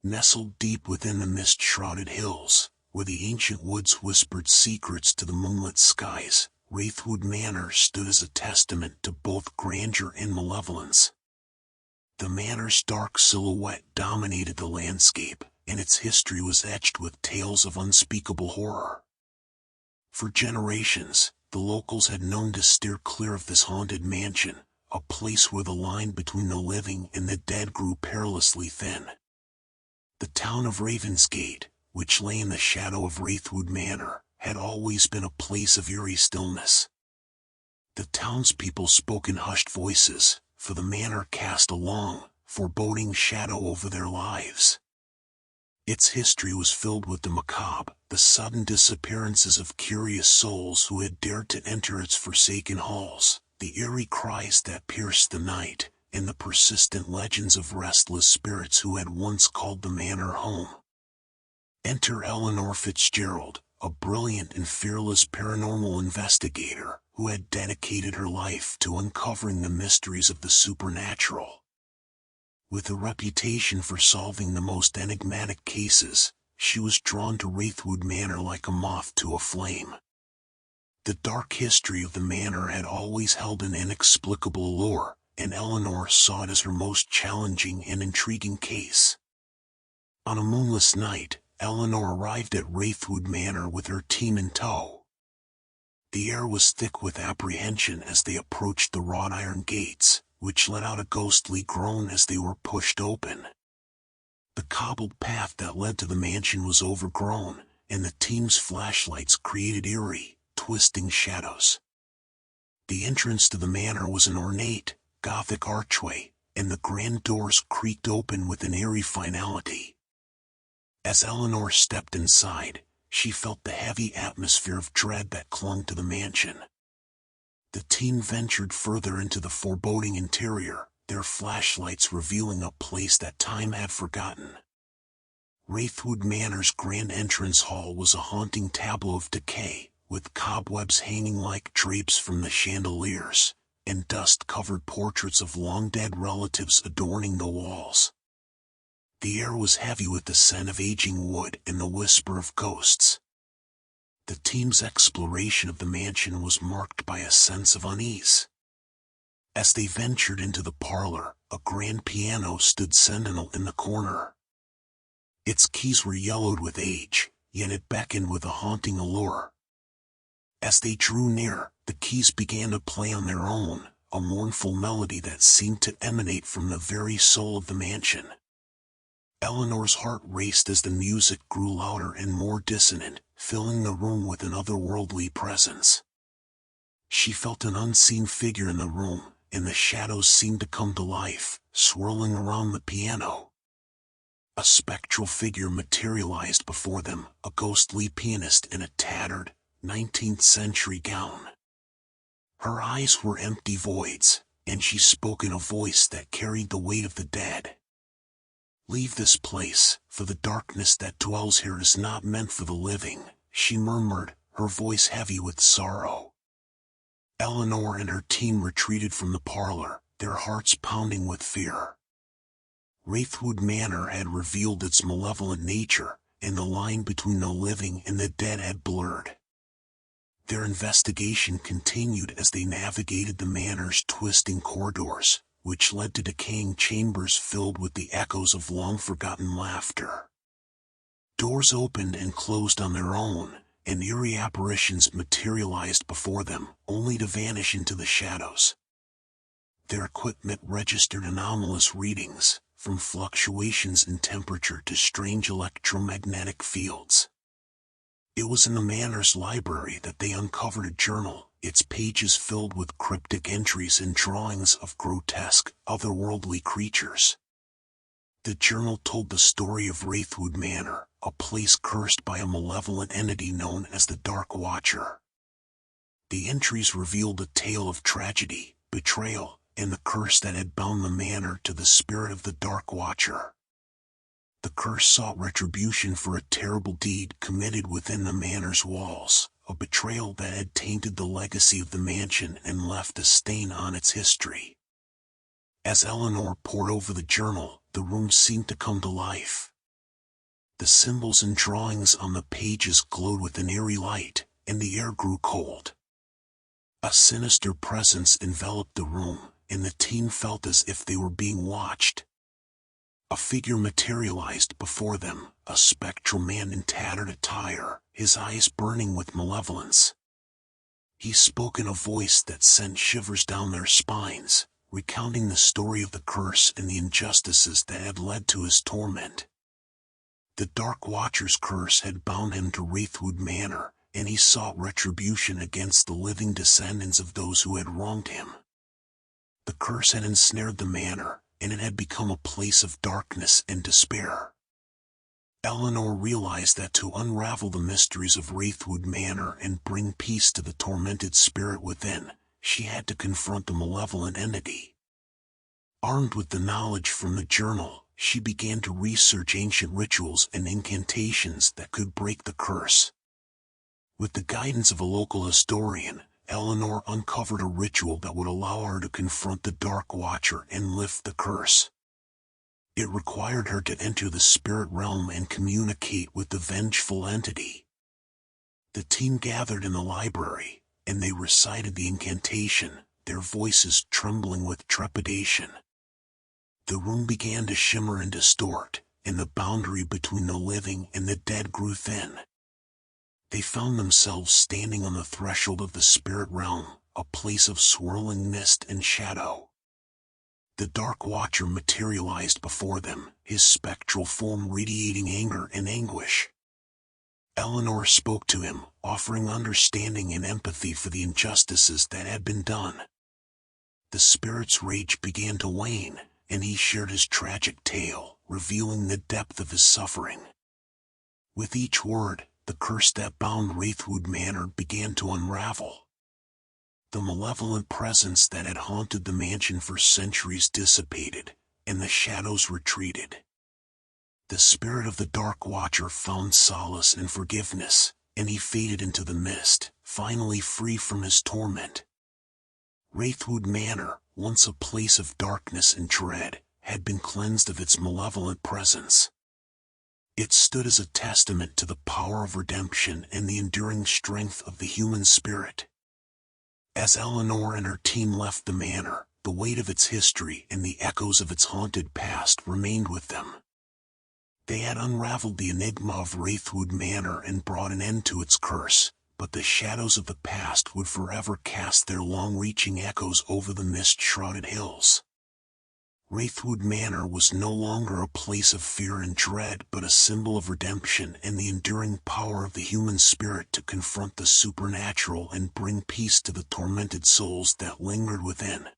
Nestled deep within the mist-shrouded hills, where the ancient woods whispered secrets to the moonlit skies, Wraithwood Manor stood as a testament to both grandeur and malevolence. The manor's dark silhouette dominated the landscape, and its history was etched with tales of unspeakable horror. For generations, the locals had known to steer clear of this haunted mansion, a place where the line between the living and the dead grew perilously thin. The town of Ravensgate, which lay in the shadow of Wraithwood Manor, had always been a place of eerie stillness. The townspeople spoke in hushed voices, for the manor cast a long, foreboding shadow over their lives. Its history was filled with the macabre, the sudden disappearances of curious souls who had dared to enter its forsaken halls, the eerie cries that pierced the night, and the persistent legends of restless spirits who had once called the manor home. Enter Eleanor Fitzgerald, a brilliant and fearless paranormal investigator, who had dedicated her life to uncovering the mysteries of the supernatural. With a reputation for solving the most enigmatic cases, she was drawn to Wraithwood Manor like a moth to a flame. The dark history of the manor had always held an inexplicable allure, and Eleanor saw it as her most challenging and intriguing case. On a moonless night, Eleanor arrived at Wraithwood Manor with her team in tow. The air was thick with apprehension as they approached the wrought iron gates, which let out a ghostly groan as they were pushed open. The cobbled path that led to the mansion was overgrown, and the team's flashlights created eerie, twisting shadows. The entrance to the manor was an ornate, Gothic archway, and the grand doors creaked open with an eerie finality. As Eleanor stepped inside, she felt the heavy atmosphere of dread that clung to the mansion. The team ventured further into the foreboding interior, their flashlights revealing a place that time had forgotten. Wraithwood Manor's grand entrance hall was a haunting tableau of decay, with cobwebs hanging like drapes from the chandeliers, and dust-covered portraits of long-dead relatives adorning the walls. The air was heavy with the scent of aging wood and the whisper of ghosts. The team's exploration of the mansion was marked by a sense of unease. As they ventured into the parlor, a grand piano stood sentinel in the corner. Its keys were yellowed with age, yet it beckoned with a haunting allure. As they drew near, the keys began to play on their own, a mournful melody that seemed to emanate from the very soul of the mansion. Eleanor's heart raced as the music grew louder and more dissonant, filling the room with an otherworldly presence. She felt an unseen figure in the room, and the shadows seemed to come to life, swirling around the piano. A spectral figure materialized before them, a ghostly pianist in a tattered, 19th-century gown. Her eyes were empty voids, and she spoke in a voice that carried the weight of the dead. "Leave this place, for the darkness that dwells here is not meant for the living," she murmured, her voice heavy with sorrow. Eleanor and her team retreated from the parlor, their hearts pounding with fear. Wraithwood Manor had revealed its malevolent nature, and the line between the living and the dead had blurred. Their investigation continued as they navigated the manor's twisting corridors, which led to decaying chambers filled with the echoes of long-forgotten laughter. Doors opened and closed on their own, and eerie apparitions materialized before them, only to vanish into the shadows. Their equipment registered anomalous readings, from fluctuations in temperature to strange electromagnetic fields. It was in the manor's library that they uncovered a journal, its pages filled with cryptic entries and drawings of grotesque, otherworldly creatures. The journal told the story of Wraithwood Manor, a place cursed by a malevolent entity known as the Dark Watcher. The entries revealed a tale of tragedy, betrayal, and the curse that had bound the manor to the spirit of the Dark Watcher. The curse sought retribution for a terrible deed committed within the manor's walls, a betrayal that had tainted the legacy of the mansion and left a stain on its history. As Eleanor pored over the journal, the room seemed to come to life. The symbols and drawings on the pages glowed with an eerie light, and the air grew cold. A sinister presence enveloped the room, and the team felt as if they were being watched. A figure materialized before them, a spectral man in tattered attire, his eyes burning with malevolence. He spoke in a voice that sent shivers down their spines, recounting the story of the curse and the injustices that had led to his torment. The Dark Watcher's curse had bound him to Wraithwood Manor, and he sought retribution against the living descendants of those who had wronged him. The curse had ensnared the manor, and it had become a place of darkness and despair. Eleanor realized that to unravel the mysteries of Wraithwood Manor and bring peace to the tormented spirit within, she had to confront the malevolent entity. Armed with the knowledge from the journal, she began to research ancient rituals and incantations that could break the curse. With the guidance of a local historian, Eleanor uncovered a ritual that would allow her to confront the Dark Watcher and lift the curse. It required her to enter the spirit realm and communicate with the vengeful entity. The team gathered in the library, and they recited the incantation, their voices trembling with trepidation. The room began to shimmer and distort, and the boundary between the living and the dead grew thin. They found themselves standing on the threshold of the spirit realm, a place of swirling mist and shadow. The Dark Watcher materialized before them, his spectral form radiating anger and anguish. Eleanor spoke to him, offering understanding and empathy for the injustices that had been done. The spirit's rage began to wane, and he shared his tragic tale, revealing the depth of his suffering. With each word, the curse that bound Wraithwood Manor began to unravel. The malevolent presence that had haunted the mansion for centuries dissipated, and the shadows retreated. The spirit of the Dark Watcher found solace and forgiveness, and he faded into the mist, finally free from his torment. Wraithwood Manor, once a place of darkness and dread, had been cleansed of its malevolent presence. It stood as a testament to the power of redemption and the enduring strength of the human spirit. As Eleanor and her team left the manor, the weight of its history and the echoes of its haunted past remained with them. They had unraveled the enigma of Wraithwood Manor and brought an end to its curse, but the shadows of the past would forever cast their long-reaching echoes over the mist-shrouded hills. Wraithwood Manor was no longer a place of fear and dread, but a symbol of redemption and the enduring power of the human spirit to confront the supernatural and bring peace to the tormented souls that lingered within.